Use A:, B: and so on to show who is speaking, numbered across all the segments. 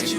A: Hey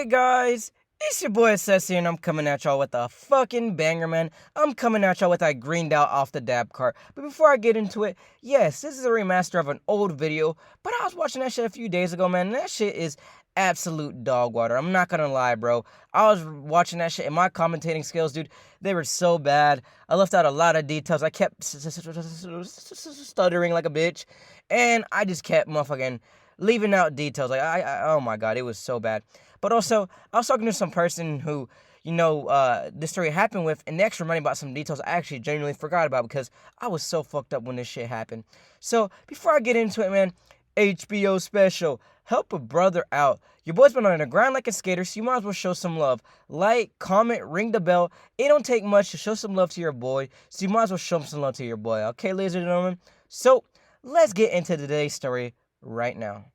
A: guys, it's your boy Ceci and I'm coming at y'all with a fucking banger, man. I'm coming at y'all with that greened out off the dab cart. But before I get into it, yes, this is a remaster of an old video, but I was watching that shit a few days ago, man, and that shit is absolute dog water. I'm not gonna lie, bro. I was watching that shit and my commentating skills, dude, they were so bad. I left out a lot of details. I kept stuttering like a bitch, and I just kept motherfucking leaving out details. Like, oh my god, it was so bad. But also, I was talking to some person who, this story happened with, and they actually reminded me about some details I actually genuinely forgot about because I was so fucked up when this shit happened. So, before I get into it, man, HBO special, help a brother out. Your boy's been on the grind like a skater, so you might as well show some love. Like, comment, ring the bell. It don't take much to show some love to your boy, so you might as well show some love to your boy. Okay, ladies and gentlemen? So, let's get into today's story right now.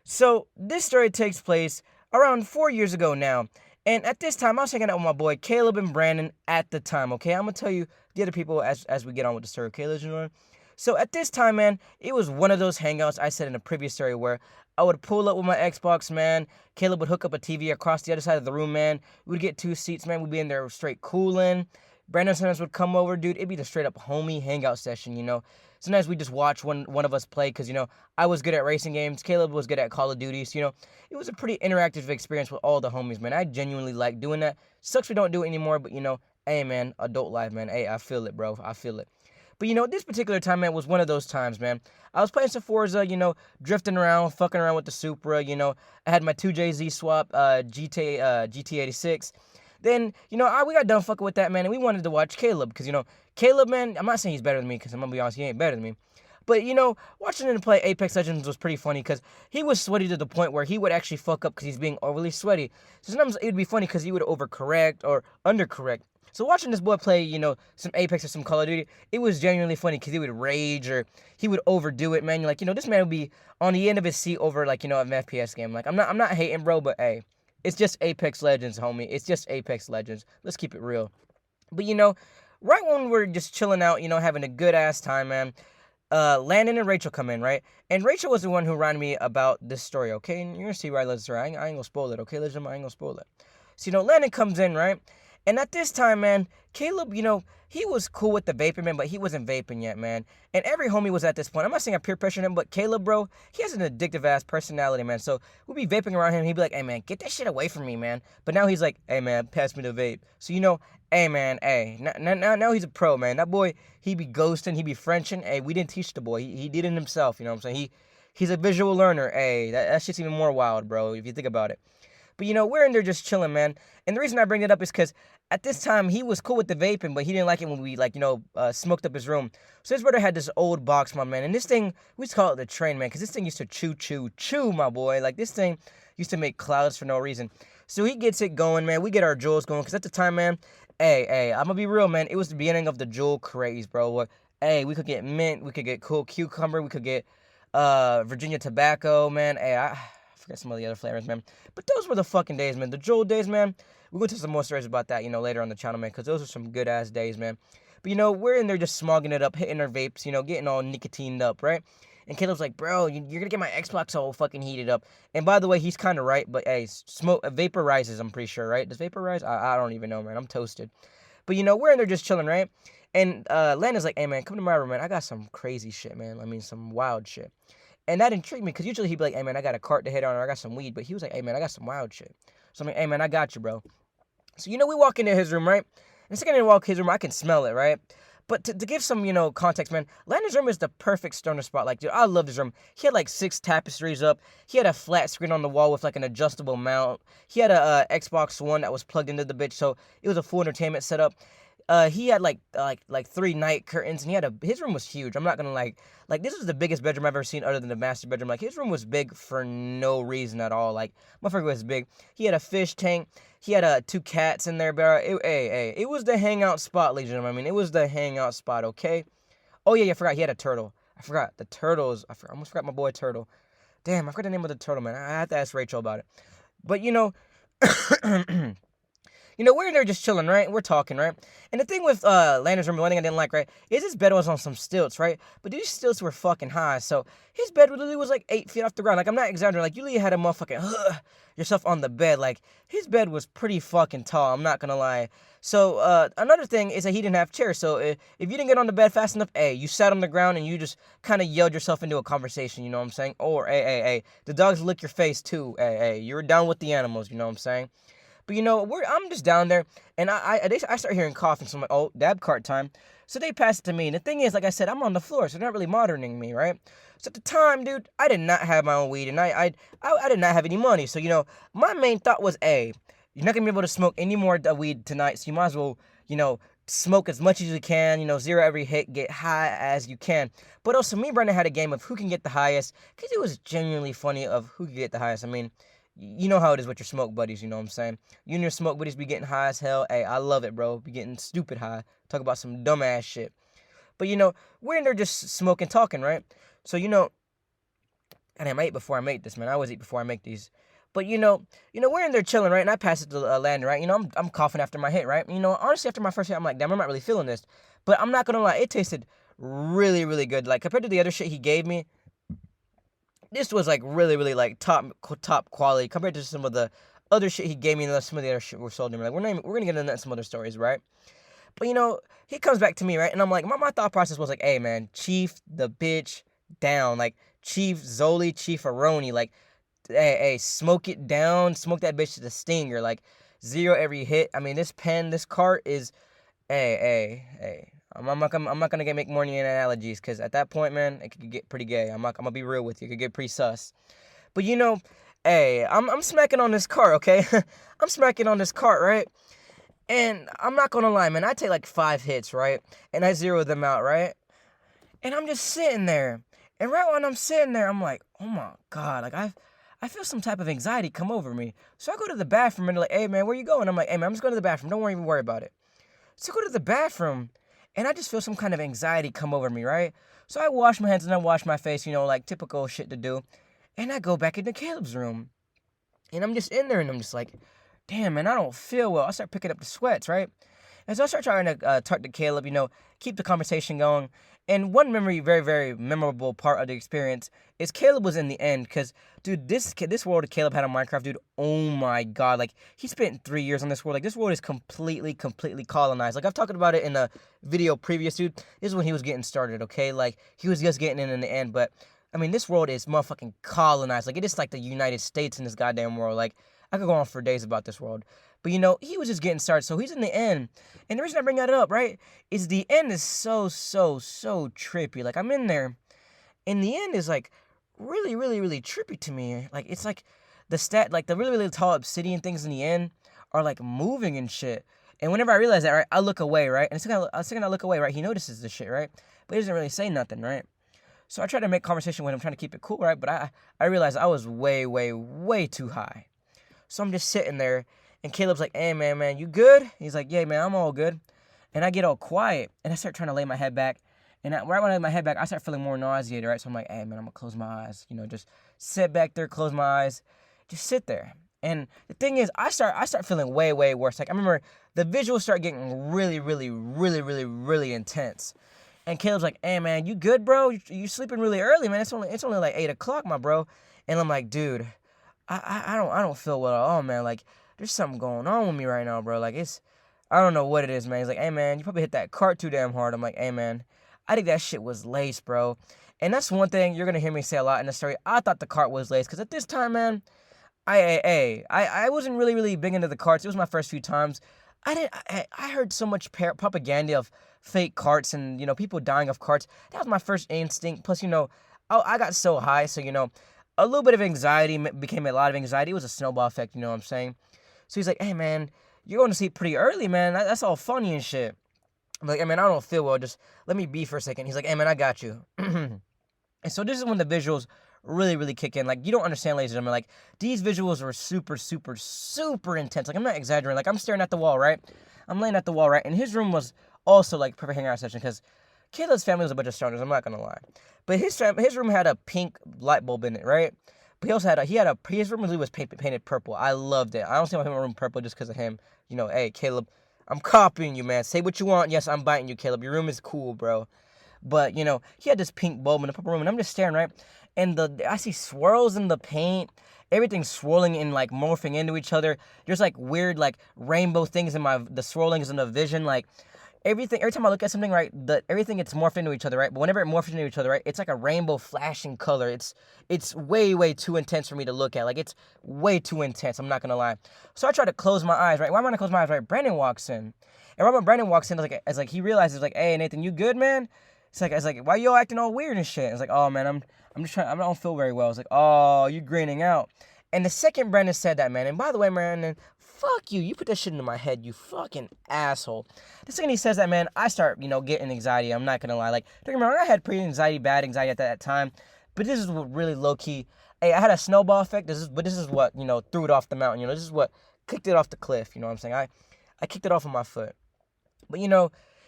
A: So, this story takes place around 4 years ago now. And at this time, I was hanging out with my boy Caleb and Brandon at the time, okay? I'm going to tell you the other people as we get on with the story, okay, ladies and gentlemen? So at this time, man, it was one of those hangouts I said in a previous story where I would pull up with my Xbox, man. Caleb would hook up a TV across the other side of the room, man. We'd get 2 seats, man. We'd be in there straight cooling. Brandon sometimes would come over, dude. It'd be the straight up homie hangout session. Sometimes we just watch one of us play because, I was good at racing games. Caleb was good at Call of Duty. So, it was a pretty interactive experience with all the homies, man. I genuinely like doing that. Sucks we don't do it anymore, but, hey, man, adult life, man. Hey, I feel it, bro. I feel it. But, this particular time, man, was one of those times, man. I was playing some Forza, drifting around, fucking around with the Supra, I had my 2JZ swap, GT86. Then, we got done fucking with that, man, and we wanted to watch Caleb, because, Caleb, man, I'm not saying he's better than me, because I'm going to be honest, he ain't better than me. But, watching him play Apex Legends was pretty funny, because he was sweaty to the point where he would actually fuck up because he's being overly sweaty. So sometimes it would be funny because he would overcorrect or undercorrect. So watching this boy play, some Apex or some Call of Duty, it was genuinely funny because he would rage or he would overdo it, man. You're like, this man would be on the end of his seat over, like, an FPS game. Like, I'm not hating, bro, but, hey, it's just Apex Legends, homie. It's just Apex Legends. Let's keep it real. But, right when we're just chilling out, having a good-ass time, man, Landon and Rachel come in, right? And Rachel was the one who reminded me about this story, okay? And you're going to see why I love this story. I ain't going to spoil it, okay? Listen, I ain't going to spoil it. So, Landon comes in, right? And at this time, man, Caleb, he was cool with the vaping, man, but he wasn't vaping yet, man. And every homie was at this point. I'm not saying I peer pressured him, but Caleb, bro, he has an addictive-ass personality, man. So we'd be vaping around him. He'd be like, hey, man, get that shit away from me, man. But now he's like, hey, man, pass me the vape. So, hey, man, hey. Now he's a pro, man. That boy, he be ghosting, he be Frenching. Hey, we didn't teach the boy. He did it himself, you know what I'm saying? He's a visual learner. Hey, that shit's even more wild, bro, if you think about it. But, we're in there just chilling, man. And the reason I bring it up is because at this time, he was cool with the vaping, but he didn't like it when we, smoked up his room. So his brother had this old box, my man. And this thing, we used to call it the train, man, because this thing used to chew, my boy. Like, this thing used to make clouds for no reason. So he gets it going, man. We get our jewels going, because at the time, man, hey, I'm going to be real, man. It was the beginning of the jewel craze, bro. Hey, we could get mint, we could get cool cucumber, we could get Virginia tobacco, man. Hey, I forget some of the other flavors, man. But those were the fucking days, man. The Joel days, man. We're going to tell some more stories about that, later on the channel, man, because those are some good-ass days, man. But, we're in there just smogging it up, hitting our vapes, getting all nicotined up, right? And Caleb's like, bro, you're going to get my Xbox all fucking heated up. And by the way, he's kind of right, but, hey, smoke vaporizes, I'm pretty sure, right? Does vaporize? I don't even know, man. I'm toasted. But, we're in there just chilling, right? And Landon's like, hey, man, come to my room, man. I got some crazy shit, man. I mean, some wild shit. And that intrigued me, because usually he'd be like, hey, man, I got a cart to hit on, or I got some weed. But he was like, hey, man, I got some wild shit. So I'm like, hey, man, I got you, bro. So, we walk into his room, right? And the second I walk his room, I can smell it, right? But to give some, context, man, Landon's room is the perfect stoner spot. Like, dude, I love his room. He had, 6 tapestries up. He had a flat screen on the wall with, an adjustable mount. He had a Xbox One that was plugged into the bitch, so it was a full entertainment setup. He had, 3 night curtains, and his room was huge. I'm not gonna like, this was the biggest bedroom I've ever seen other than the master bedroom. Like, his room was big for no reason at all. Like, motherfucker was big. He had a fish tank. He had 2 cats in there, bro. It was the hangout spot, ladies and gentlemen. I mean, it was the hangout spot, okay? Oh, yeah, I forgot. He had a turtle. I forgot. The turtles. I almost forgot my boy Turtle. Damn, I forgot the name of the turtle, man. I had to ask Rachel about it. But, we're in there just chilling, right? We're talking, right? And the thing with Landon's room, one thing I didn't like, right, is his bed was on some stilts, right? But these stilts were fucking high, so his bed literally was like 8 feet off the ground. Like, I'm not exaggerating. Like, you literally had a motherfucking yourself on the bed. Like, his bed was pretty fucking tall. I'm not gonna lie. So another thing is that he didn't have chairs. So if you didn't get on the bed fast enough, hey, you sat on the ground and you just kind of yelled yourself into a conversation. You know what I'm saying? Or hey, the dogs lick your face too. Hey, you were down with the animals. You know what I'm saying? But I'm just down there, and I start hearing coughing. So I'm like, oh, dab cart time. So they pass it to me. And the thing is, like I said, I'm on the floor, so they're not really monitoring me, right? So at the time, dude, I did not have my own weed, and I did not have any money. So my main thought was, a, you're not gonna be able to smoke any more weed tonight, so you might as well, smoke as much as you can. Zero every hit, get high as you can. But also, me and Brandon had a game of who can get the highest, because it was genuinely funny of who could get the highest. I mean, you know how it is with your smoke buddies, you know what I'm saying? You and your smoke buddies be getting high as hell. Hey, I love it, bro. Be getting stupid high. Talk about some dumbass shit. But, we're in there just smoking, talking, right? So, and I ate before I make this, man. I always eat before I make these. But, we're in there chilling, right? And I pass it to Landon, right? I'm coughing after my hit, right? Honestly, after my first hit, I'm like, damn, I'm not really feeling this. But I'm not going to lie. It tasted really, really good. Like, compared to the other shit he gave me, this was like really, really like top quality compared to some of the other shit he gave me and some of the other shit we're sold him. Like, we're gonna get into that some other stories, right? But he comes back to me, right? And I'm like, my thought process was like, hey man, chief the bitch down. Like, Chief Zoli, Chief Aroni, like, hey, smoke it down, smoke that bitch to the stinger. Like, zero every hit. I mean, this cart is, hey. I'm not gonna make more analogies, because at that point, man, it could get pretty gay. I'm gonna be real with you. It could get pretty sus. But hey, I'm smacking on this cart, okay? I'm smacking on this cart, right? And I'm not gonna lie, man. I take like 5 hits, right? And I zero them out, right? And I'm just sitting there. And right when I'm sitting there, I'm like, oh my God, like I feel some type of anxiety come over me. So I go to the bathroom and they're like, hey man, where you going? I'm like, hey man, I'm just going to the bathroom. Don't even worry about it. So I go to the bathroom. And I just feel some kind of anxiety come over me, right? So I wash my hands and I wash my face, like typical shit to do. And I go back into Caleb's room. And I'm just in there and I'm just like, damn, man, I don't feel well. I start picking up the sweats, right? And so I start trying to talk to Caleb, keep the conversation going. And one memory, very, very memorable part of the experience is Caleb was in the end. Because, dude, this world Caleb had on Minecraft, dude, oh my God. Like, he spent 3 years on this world. Like, this world is completely colonized. Like, I've talked about it in a video previous, dude. This is when he was getting started, okay? Like, he was just getting in the end. But, I mean, this world is motherfucking colonized. Like, it is like the United States in this goddamn world. Like, I could go on for days about this world. But, he was just getting started. So he's in the end. And the reason I bring that up, right, is the end is so trippy. Like, I'm in there. And the end is, like, really, really, really trippy to me. Like, it's like the really, really tall obsidian things in the end are, like, moving and shit. And whenever I realize that, right, I look away, right? And the second I look away, right, he notices this shit, right? But he doesn't really say nothing, right? So I try to make conversation with him, trying to keep it cool, right? But I realized I was way, way, way too high. So I'm just sitting there. And Caleb's like, hey, man, you good? He's like, yeah, man, I'm all good. And I get all quiet, and I start trying to lay my head back. And right when I lay my head back, I start feeling more nauseated, right? So I'm like, hey, man, I'm going to close my eyes. Just sit back there, close my eyes. Just sit there. And the thing is, I start feeling way, way worse. Like, I remember the visuals start getting really, really, really, really, really intense. And Caleb's like, hey, man, you good, bro? You sleeping really early, man. It's only like 8 o'clock, my bro. And I'm like, dude, I don't feel well at all, man. Like, there's something going on with me right now, bro. Like, I don't know what it is, man. He's like, hey, man, you probably hit that cart too damn hard. I'm like, hey, man, I think that shit was laced, bro. And that's one thing you're going to hear me say a lot in the story. I thought the cart was laced. Because at this time, man, I wasn't really, really big into the carts. It was my first few times. I heard so much propaganda of fake carts and, people dying of carts. That was my first instinct. Plus, I got so high. So, a little bit of anxiety became a lot of anxiety. It was a snowball effect, you know what I'm saying? So he's like, hey, man, you're going to sleep pretty early, man. That's all funny and shit. I'm like, hey, man, I don't feel well. Just let me be for a second. He's like, hey, man, I got you. And so this is when the visuals really, really kick in. Like, you don't understand, ladies and gentlemen. Like, these visuals were super intense. Like, I'm not exaggerating. Like, I'm staring at the wall, right? I'm laying at the wall, right? And his room was also, like, perfect hangout session because Caleb's family was a bunch of stoners. I'm not going to lie. But his room had a pink light bulb in it, right? But his room was painted purple. I loved it. I don't see my room purple just because of him. Hey, Caleb, I'm copying you, man. Say what you want. Yes, I'm biting you, Caleb. Your room is cool, bro. But, he had this pink bulb in the purple room, and I'm just staring, right? And I see swirls in the paint. Everything's swirling and, like, morphing into each other. There's, like, weird, like, rainbow things in the swirlings in the vision. Like, every time I look at something, right, everything gets morphed into each other, right? But whenever it morphs into each other, right, it's like a rainbow flashing color. It's way, way too intense for me to look at. Like, it's way too intense. I'm not going to lie. So I try to close my eyes, right? Why am I going to close my eyes, right? Brandon walks in. And right when Brandon walks in, it's like he realizes, like, hey, Nathan, you good, man? It's like, why you all acting all weird and shit? It's like, oh, man, I'm just trying, I don't feel very well. It's like, oh, you grinning out. And the second Brandon said that, man, and by the way, Brandon, fuck you. You put that shit into my head, you fucking asshole. The second he says that, man, I start, getting anxiety. I'm not going to lie. Like, don't get me wrong, I had bad anxiety at that time. But this is what really low-key, hey, I had a snowball effect. This is what, threw it off the mountain. This is what kicked it off the cliff. You know what I'm saying? I kicked it off with my foot. But,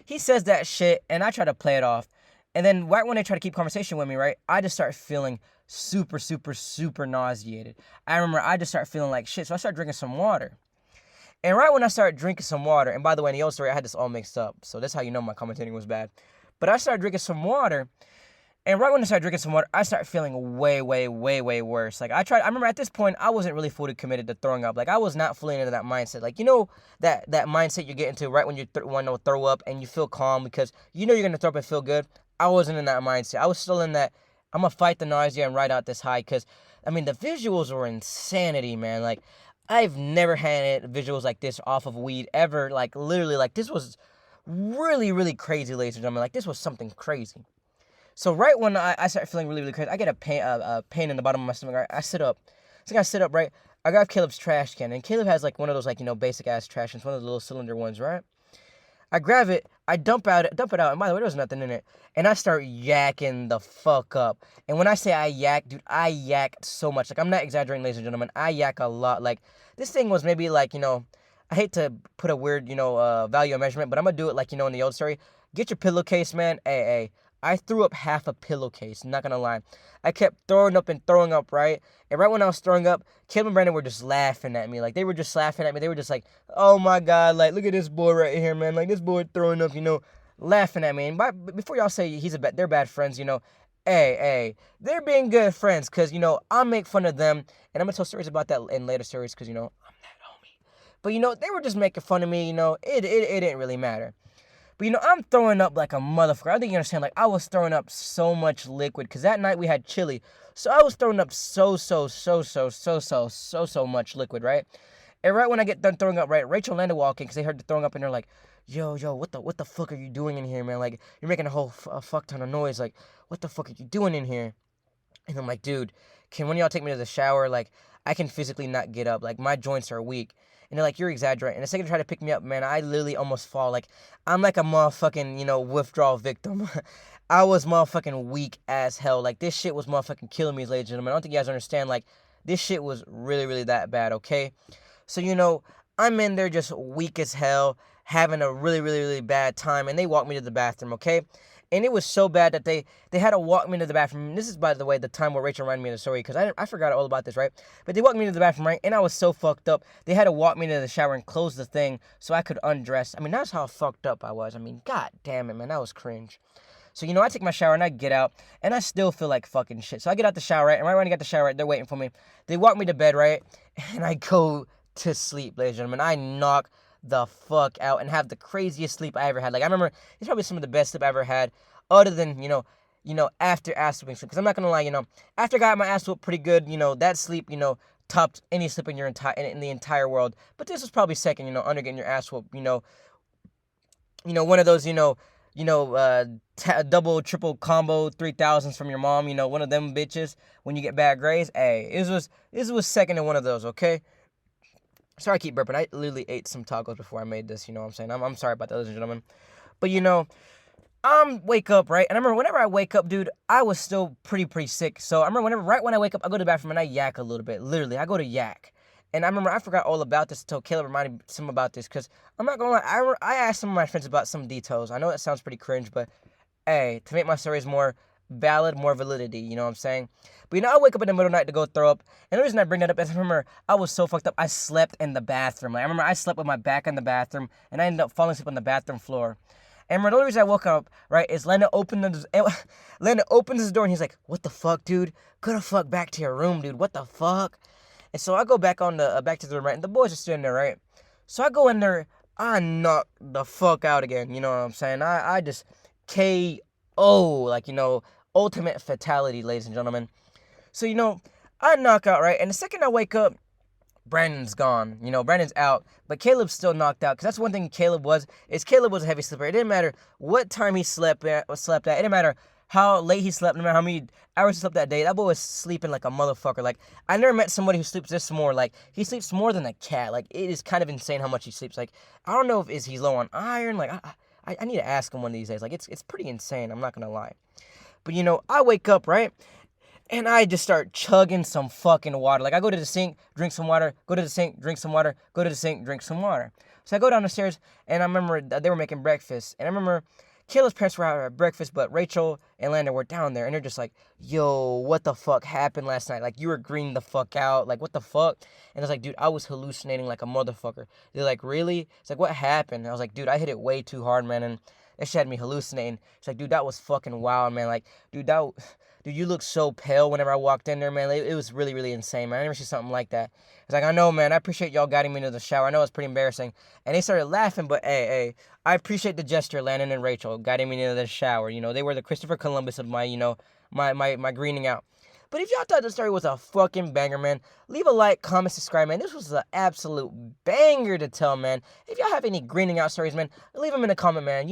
A: he says that shit, and I try to play it off. And then right when they try to keep conversation with me, right, I just start feeling super, super, super nauseated. I remember I just start feeling like shit, so I start drinking some water. And right when I started drinking some water, and by the way, in the old story, I had this all mixed up, so that's how you know my commentating was bad. But I started drinking some water, and right when I started drinking some water, I started feeling way, way, way, way worse. Like, I remember at this point, I wasn't really fully committed to throwing up. Like, I was not fully into that mindset. Like, that mindset you get into right when you want to throw up, and you feel calm because you're going to throw up and feel good. I wasn't in that mindset. I was still in that, I'm going to fight the nausea and ride out this high because, the visuals were insanity, man. Like, I've never had visuals like this off of weed ever. Like, literally, like, this was really, really crazy, ladies and gentlemen. Like, this was something crazy. So right when I start feeling really, really crazy, I get a pain in the bottom of my stomach. Right? I sit up. So I sit up, right? I grab Caleb's trash can, and Caleb has, like, one of those, like, basic-ass trash cans, one of the little cylinder ones, right? I grab it, I dump it out, and by the way, there was nothing in it. And I start yakking the fuck up. And when I say I yak, dude, I yak so much. Like, I'm not exaggerating, ladies and gentlemen. I yak a lot. Like, this thing was maybe, like, I hate to put a weird, value of measurement, but I'm gonna do it like, in the old story. Get your pillowcase, man. Hey. I threw up half a pillowcase, not gonna lie. I kept throwing up and throwing up, right? And right when I was throwing up, Kim and Brandon were just laughing at me. Like, they were just laughing at me. They were just like, oh my God, like, look at this boy right here, man. Like, this boy throwing up, laughing at me. And before y'all say they're bad friends, hey, they're being good friends. Because, I'll make fun of them. And I'm gonna tell stories about that in later stories because, I'm that homie. But, they were just making fun of me, it didn't really matter. But, I'm throwing up like a motherfucker. I think you understand. Like, I was throwing up so much liquid because that night we had chili. So I was throwing up so much liquid, right? And right when I get done throwing up, right, Rachel Landon walking because they heard the throwing up and they're like, yo, what the fuck are you doing in here, man? Like, you're making a whole fuck ton of noise. Like, what the fuck are you doing in here? And I'm like, dude, can one of y'all take me to the shower? Like, I can physically not get up. Like, my joints are weak. And they're like, you're exaggerating. And the second they try to pick me up, man, I literally almost fall. Like, I'm like a motherfucking, withdrawal victim. I was motherfucking weak as hell. Like, this shit was motherfucking killing me, ladies and gentlemen. I don't think you guys understand. Like, this shit was really, really that bad, okay? So, I'm in there just weak as hell, having a really, really, really bad time. And they walked me to the bathroom, okay? And it was so bad that they had to walk me to the bathroom. And this is, by the way, the time where Rachel reminded me of the story, because I forgot all about this, right? But they walked me to the bathroom, right? And I was so fucked up. They had to walk me to the shower and close the thing so I could undress. That's how fucked up I was. God damn it, man. That was cringe. So, I take my shower and I get out, and I still feel like fucking shit. So I get out the shower, right? And right when I get the shower, right, they're waiting for me. They walk me to bed, right? And I go to sleep, ladies and gentlemen. I knock the fuck out and have the craziest sleep I ever had. Like, I remember it's probably some of the best sleep I ever had, other than after ass whooping sleep. Because I'm not gonna lie, after I got my ass whooped pretty good, that sleep topped any sleep in the entire world. But this was probably second, under getting your ass whooped. One of those double triple combo 3000s from your mom. One of them bitches when you get bad grades. Hey, this was second to one of those. Okay. Sorry, I keep burping. I literally ate some tacos before I made this, what I'm saying? I'm sorry about that, ladies and gentlemen. But, wake up, right? And I remember whenever I wake up, dude, I was still pretty sick. So I remember right when I wake up, I go to the bathroom and I yak a little bit. Literally, I go to yak. And I remember I forgot all about this until Caleb reminded me some about this. Because I'm not going to lie, I asked some of my friends about some details. I know that sounds pretty cringe, but, hey, to make my stories more more validity, you know what I'm saying? But, I wake up in the middle of the night to go throw up, and the reason I bring that up is I remember I was so fucked up, I slept in the bathroom. Like, I remember I slept with my back in the bathroom, and I ended up falling asleep on the bathroom floor. And the only reason I woke up, right, is Landon Landon opens his door, and he's like, what the fuck, dude? Go the fuck back to your room, dude. What the fuck? And so I go back back to the room, right, and the boys are sitting there, right? So I go in there, I knock the fuck out again, you know what I'm saying? I just KO, like, ultimate fatality, ladies and gentlemen. So, I knock out, right? And the second I wake up, Brandon's gone. Brandon's out. But Caleb's still knocked out. Because that's one thing Caleb was a heavy sleeper. It didn't matter what time he slept at. It didn't matter how late he slept. No matter how many hours he slept that day. That boy was sleeping like a motherfucker. Like, I never met somebody who sleeps this more. Like, he sleeps more than a cat. Like, it is kind of insane how much he sleeps. Like, I don't know if he's low on iron. Like, I need to ask him one of these days. Like, it's pretty insane. I'm not going to lie. But, I wake up, right? And I just start chugging some fucking water. Like, I go to the sink, drink some water, go to the sink, drink some water, go to the sink, drink some water. So I go down the stairs, and I remember they were making breakfast. And I remember Kayla's parents were out at breakfast, but Rachel and Landon were down there. And they're just like, yo, what the fuck happened last night? Like, you were greening the fuck out. Like, what the fuck? And I was like, dude, I was hallucinating like a motherfucker. They're like, really? It's like, what happened? And I was like, dude, I hit it way too hard, man. And that shit had me hallucinating. It's like, dude, that was fucking wild, man. Like, dude, you look so pale whenever I walked in there, man. It was really, really insane, man. I never seen something like that. It's like, I know, man. I appreciate y'all guiding me into the shower. I know it's pretty embarrassing. And they started laughing, but hey, I appreciate the gesture, Landon and Rachel, guiding me into the shower. They were the Christopher Columbus of my, my greening out. But if y'all thought the story was a fucking banger, man, leave a like, comment, subscribe, man. This was an absolute banger to tell, man. If y'all have any greening out stories, man, leave them in the comment, man.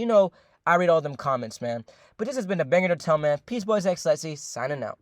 A: I read all them comments, man. But this has been a banger to tell, man. Peace, boys, X Lexi, signing out.